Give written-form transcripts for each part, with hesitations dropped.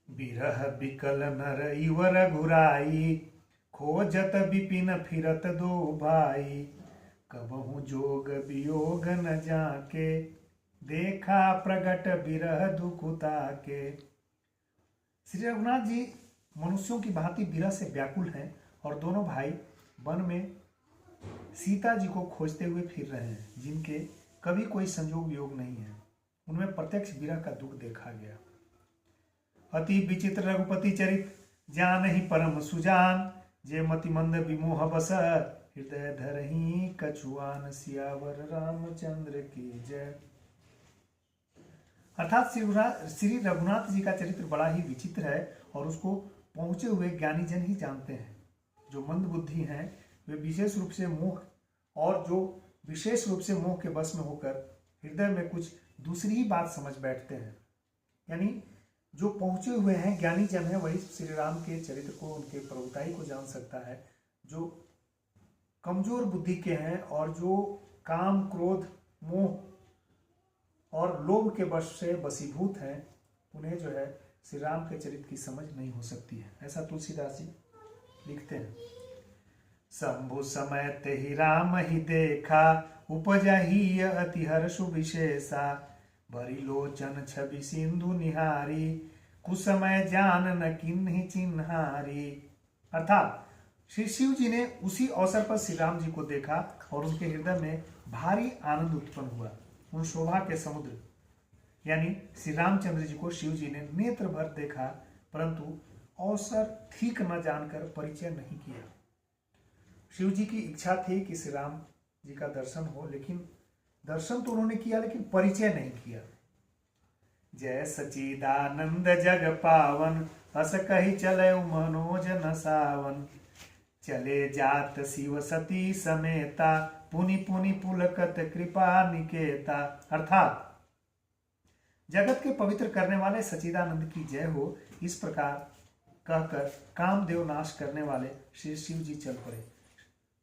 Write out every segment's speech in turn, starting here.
बिरह बिकल नर इवर घुराई, खोजत बिपिन फिरत दो भाई। कबहु जोग वियोग न जाके, देखा प्रगट बिरह दुखुता के। श्री रघुनाथ जी मनुष्यों की भांति विरह से व्याकुल हैं और दोनों भाई वन में सीता जी को खोजते हुए फिर रहे हैं, जिनके कभी कोई संजोग योग नहीं है। उनमें प्रत्यक्ष विरह का दुख देखा गया। अति विचित्र रघुपति चरित, जान ही परम सुजान। जे मति मंद विमोह बस, हृदय धरही कछुआन। सियावर रामचंद्र की जय। अर्थात श्री रघुनाथ जी का चरित्र बड़ा ही विचित्र है और उसको पहुंचे हुए ज्ञानी जन ही जानते हैं। जो मंद बुद्धि हैं वे विशेष रूप से मोह और जो विशेष रूप से मोह के वश में होकर हृदय में कुछ दूसरी ही बात समझ बैठते हैं। यानी जो पहुंचे हुए हैं ज्ञानी जन है वही श्री राम के चरित्र को, उनके प्रभुताई को जान सकता है। जो कमजोर बुद्धि के हैं और जो काम क्रोध मोह और लोभ के वश से वशीभूत हैं, उन्हें जो है श्री राम के चरित्र की समझ नहीं हो सकती है। ऐसा तुलसीदास जी लिखते हैं। शंभु समय ते ही राम ही देखा, उपजा ही अति हर्ष विशेषा। भरी लोचन छवि सिंधु निहारी, कुसमय जान न किन्ही चिन्हारी। अर्थात श्री शिव जी ने उसी अवसर पर श्री राम जी को देखा और उनके हृदय में भारी आनंद उत्पन्न हुआ। उन शोभा के समुद्र यानी श्री रामचंद्र जी को शिव जी ने नेत्र भर देखा, परंतु अवसर ठीक न जानकर परिचय नहीं किया। शिव जी की इच्छा थी कि श्री राम जी का दर्शन हो, लेकिन दर्शन तो उन्होंने किया लेकिन परिचय नहीं किया। जय सचिदानंद जग पावन, हस कही चले मनोज न सावन। चले जात शिव सती समेता, पुनि पुनि पुलकत कृपा निकेता। अर्थात जगत के पवित्र करने वाले सचिदानंद की जय हो, इस प्रकार कहकर कामदेव नाश करने वाले श्री शिव जी चल पड़े।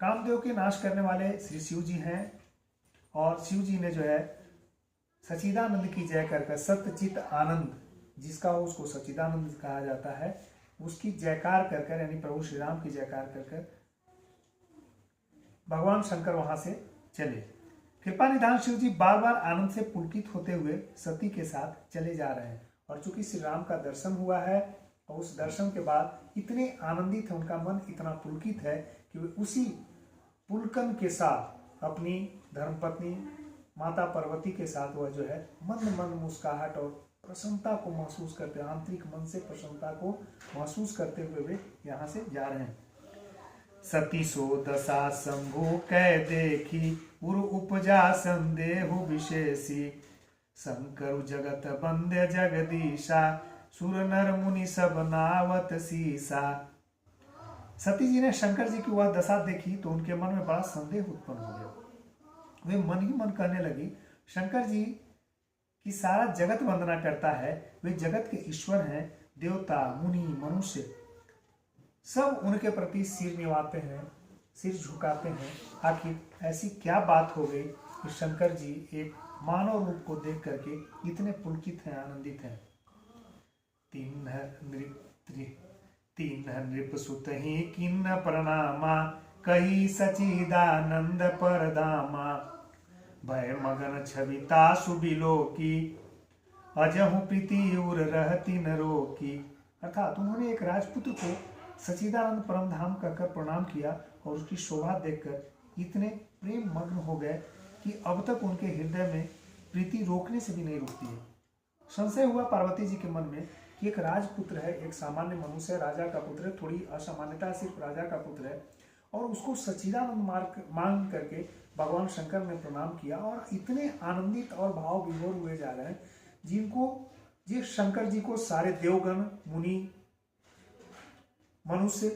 कामदेव के नाश करने वाले श्री शिव जी हैं और शिव जी ने जो है सचिदानंद की जय कर सत्यचित आनंद, जिसका उसको सचिदानंद कहा जाता है, उसकी जयकार कर यानी प्रभु श्री राम की जयकार कर भगवान शंकर वहां से चले। कृपा निधान शिव जी बार बार आनंद से पुलकित होते हुए सती के साथ चले जा रहे हैं और चूंकि श्री राम का दर्शन हुआ है और उस दर्शन के बाद इतने आनंदित है, उनका मन इतना पुलकित है कि वे उसी पुलकन के साथ अपनी धर्मपत्नी माता पार्वती के साथ वह जो है मंद मंद मुस्कुराहट और प्रसन्नता को महसूस करते, आंतरिक मन से प्रसन्नता को महसूस करते हुए वे यहाँ से जा रहे हैं। सती सो दशा शंभु कै देखी, उर उपजा संदेह विशेषी। शंकर जगत बंदे जगदीशा, सुर नर मुनि सब नावत सीसा। सती जी ने शंकर जी की वह दशा देखी तो उनके मन में बड़ा संदेह उत्पन्न हो गया। वे मन ही मन कहने लगी, शंकर जी की सारा जगत वंदना करता है, वे जगत के ईश्वर हैं, देवता मुनि मनुष्य सब उनके प्रति सिर निवाते हैं, सिर झुकाते हैं। आखिर ऐसी क्या बात हो गई कि शंकर जी एक मानव रूप को देख करके इतने पुलकित हैं, आनंदित हैं। तीन नृप सुत ही किन्न प्रणामा, कही सचिदानंद परदामा। भय मगन छविता सुबिलो की, अजहु प्रीति उर रहती न रोकी। अर्थात उन्होंने एक राजपुत्र को सचिदानंद परम धाम कहकर प्रणाम किया और उसकी शोभा देखकर इतने प्रेम मग्न हो गए कि अब तक उनके हृदय में प्रीति रोकने से भी नहीं रुकती है। संशय हुआ पार्वती जी के मन में कि एक राजपुत्र है, एक सामान्य मनुष्य है, राजा का पुत्र है, थोड़ी असामान्यता सिर्फ राजा का पुत्र है, और उसको सचिदानंद मांग करके भगवान शंकर ने प्रणाम किया और इतने आनंदित और भाव विभोर हुए जा रहे हैं, जिस शंकर जी को सारे देवगण मुनि मनुष्य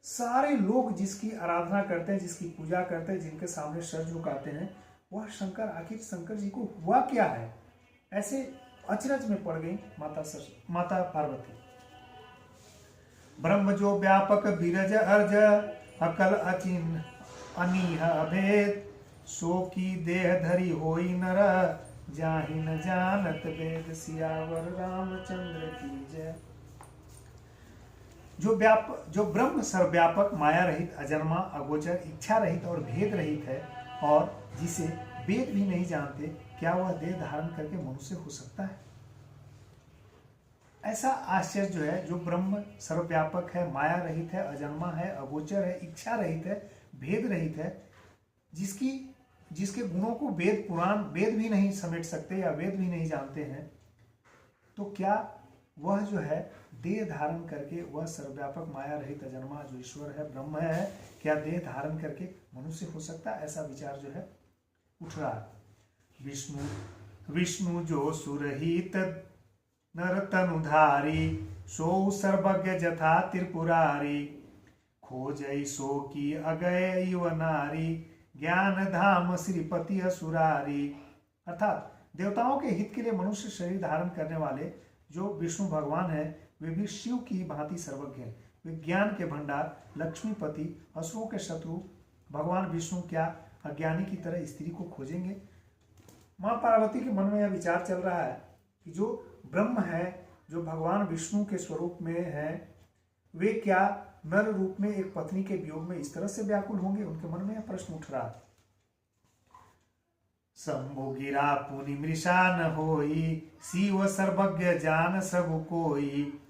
सारे लोग जिसकी आराधना करते हैं, जिसकी पूजा करते हैं, जिनके सामने सर झुकाते हैं, वह शंकर, आखिर शंकर जी को हुआ क्या है? ऐसे अचरज में पड़ गई माता पार्वती। ब्रह्म जो व्यापक बीरज अर्ज, अकल अचिन्ह अनीह अभेद। सो की देह धरी होई नर, जाहि न जानत वेद। सियावर रामचंद्र की जय। जो ब्रह्म सर्वव्यापक, माया रहित, अजन्मा, अगोचर, इच्छा रहित और भेद रहित है, और जिसे वेद भी नहीं जानते, क्या वह देह धारण करके मनुष्य हो सकता है? ऐसा आश्चर्य जो है, जो ब्रह्म सर्वव्यापक है, माया रहित है, अजन्मा है, अगोचर है, इच्छा रहित है, भेद रहित है, जिसके गुणों को वेद पुराण वेद भी नहीं समेट सकते या वेद भी नहीं जानते हैं, तो क्या वह जो है देह धारण करके, वह सर्वव्यापक, माया रहित, अजन्मा जो ईश्वर है, ब्रह्म है, क्या देह धारण करके मनुष्य हो सकता है? ऐसा विचार जो है उठ रहा है। विष्णु जो सुरहित नर तनुधारी, सो सर्वज्ञ जथा त्रिपुरारी, खोजई सो की अगय युव नारी, ज्ञान धाम श्रीपति असुरारी। अर्थात देवताओं के हित के लिए मनुष्य शरीर धारण करने वाले जो विष्णु भगवान है, वे भी शिव की भांति सर्वज्ञ हैं। वे ज्ञान के भंडार, लक्ष्मीपति, असुरों के शत्रु भगवान विष्णु क्या अज्ञानी की तरह स्त्री को खोजेंगे? मां पार्वती के मन में यह विचार चल रहा है कि जो ब्रह्म है, जो भगवान विष्णु के स्वरूप में है, वे क्या नर रूप में एक पत्नी के वियोग में इस तरह से व्याकुल होंगे? उनके मन में यह प्रश्न उठ रहा है। शंभु गिरा पुनि मृषा न होई, शिव सर्वज्ञ जान सब कोई,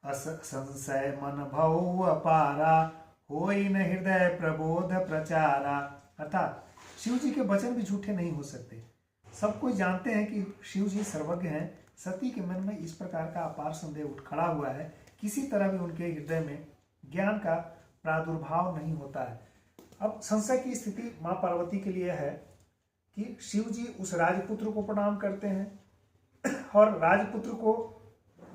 अस संशय मन भव अपारा, होई न हृदय प्रबोध प्रचारा। अर्थात शिव जी के वचन भी झूठे नहीं हो सकते। सब कोई जानते हैं कि शिव जी सर्वज्ञ हैं। सती के मन में इस प्रकार का अपार संदेह उठ खड़ा हुआ है, किसी तरह भी उनके हृदय में ज्ञान का प्रादुर्भाव नहीं होता है। अब संशय की स्थिति मां पार्वती के लिए है कि शिव जी उस राजपुत्र को प्रणाम करते हैं और राजपुत्र को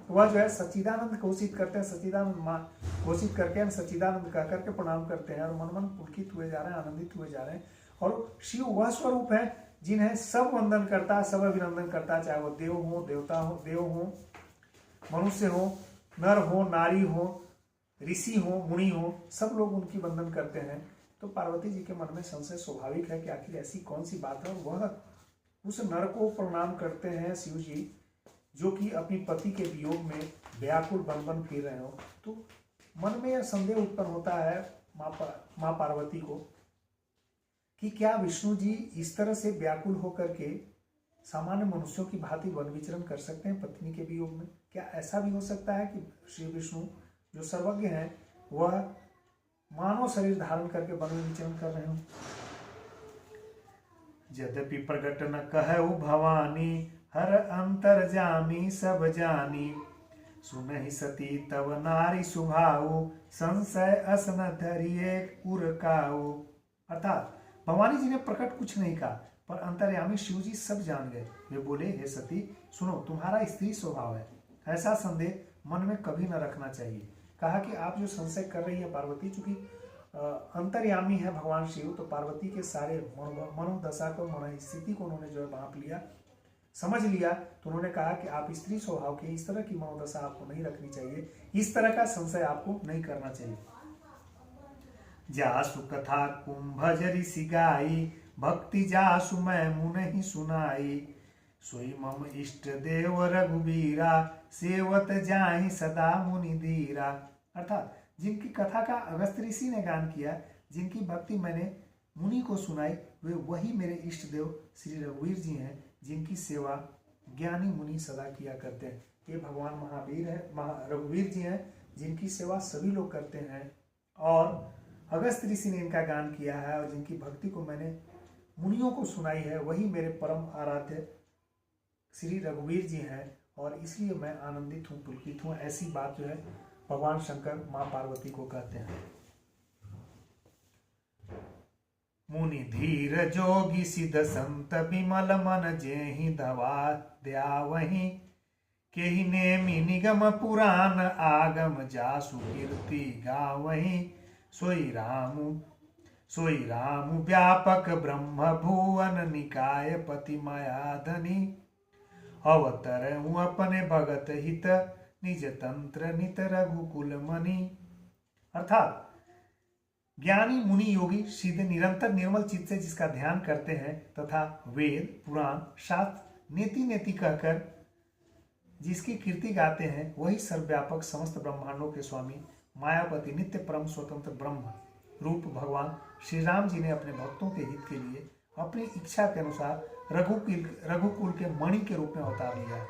वह जो है सच्चिदानंद घोषित करते हैं, सच्चिदानंद मां घोषित करके सच्चिदानंद कह करके प्रणाम करते हैं, और मन मन पुलकित हुए जा रहे हैं, आनंदित हुए जा रहे हैं। और शिव वह स्वरूप है जिन्हें सब वंदन करता है, सब अभिनंदन करता है, चाहे वो देव हो, देवता हो, देव हो, मनुष्य हो, नर हो, नारी हो, ऋषि हो, मुनि हो, सब लोग उनकी वंदन करते हैं। तो पार्वती जी के मन में संशय स्वाभाविक है कि आखिर ऐसी कौन सी बात है। वह उस नर को प्रणाम करते हैं शिव जी, जो कि अपनी पति के वियोग में व्याकुल बन बन फिर रहे हो। तो मन में यह संदेह उत्पन्न होता है मां पार्वती को कि क्या विष्णु जी इस तरह से व्याकुल होकर के सामान्य मनुष्यों की भांति वन विचरण कर सकते हैं पत्नी के वियोग में? क्या ऐसा भी हो सकता है कि श्री विष्णु जो सर्वज्ञ हैं, वह मानव शरीर धारण करके वन विचरण कर रहे हो? यद्यपि प्रगट न कहु भवानी, हर अंतर जामी सब जानी, सुनहि सती तब नारी सुभाऊ, संशय असन धरिए उरकाऊ। अर्थात भवानी जी ने प्रकट कुछ नहीं कहा, पर अंतर्यामी शिव जी सब जान गए। वे बोले, हे सती सुनो, तुम्हारा स्त्री स्वभाव है, ऐसा संदेह मन में कभी न रखना चाहिए। कहा कि आप जो संशय कर रही है पार्वती, चूंकि अंतर्यामी है भगवान शिव, तो पार्वती के सारे मनोदशा को, मनोस्थिति को उन्होंने जो है भांप लिया, समझ लिया। तो उन्होंने कहा कि आप स्त्री स्वभाव के, इस तरह की मनोदशा आपको नहीं रखनी चाहिए, इस तरह का संशय आपको नहीं करना चाहिए। जासु कथा कुंभज ऋषि गाई, भक्ति जासु मैं मुनि सुनाई, सोई मम इष्ट देव रघुबीरा, सेवत जाहि सदा मुनि धीरा। अर्थात जिनकी कथा का अगस्त्य ऋषि ने गान किया, जिनकी भक्ति मैंने मुनि को सुनाई, वे वही मेरे इष्ट देव श्री रघुवीर जी हैं, जिनकी सेवा ज्ञानी मुनि सदा किया करते हैं। ये भगवान महावीर है, रघुवीर जी हैं, जिनकी सेवा सभी लोग करते हैं, और अगस्त्य ऋषि ने इनका गान किया है, और जिनकी भक्ति को मैंने मुनियों को सुनाई है, वही मेरे परम आराध्य श्री रघुवीर जी हैं, और इसलिए मैं आनंदित हूँ, पुलकित हूँ। ऐसी बात जो है भगवान शंकर मां पार्वती को कहते हैं। मुनि धीर जोगी सिद्ध संत विमल मन जेहि दवा दया वही, केहि नेमि निगम पुराण आगम जासु कीर्ति गावहीं, सोई राम व्यापक ब्रह्म भुवन निकाय पति मायाधनी, अवतरऊ अपने भगत हित निज तंत्र नित रघुकुल मणि। अर्थात ज्ञानी मुनि योगी सिद्ध निरंतर निर्मल चित्त से जिसका ध्यान करते हैं, तथा वेद पुराण शास्त्र नेति नेति कहकर जिसकी कीर्ति गाते हैं, वही सर्वव्यापक समस्त ब्रह्मांडों के स्वामी मायापति नित्य परम स्वतंत्र ब्रह्म रूप भगवान श्री राम जी ने अपने भक्तों के हित के लिए अपनी इच्छा के अनुसार रघुकुल के मणि के रूप में अवतार लिया।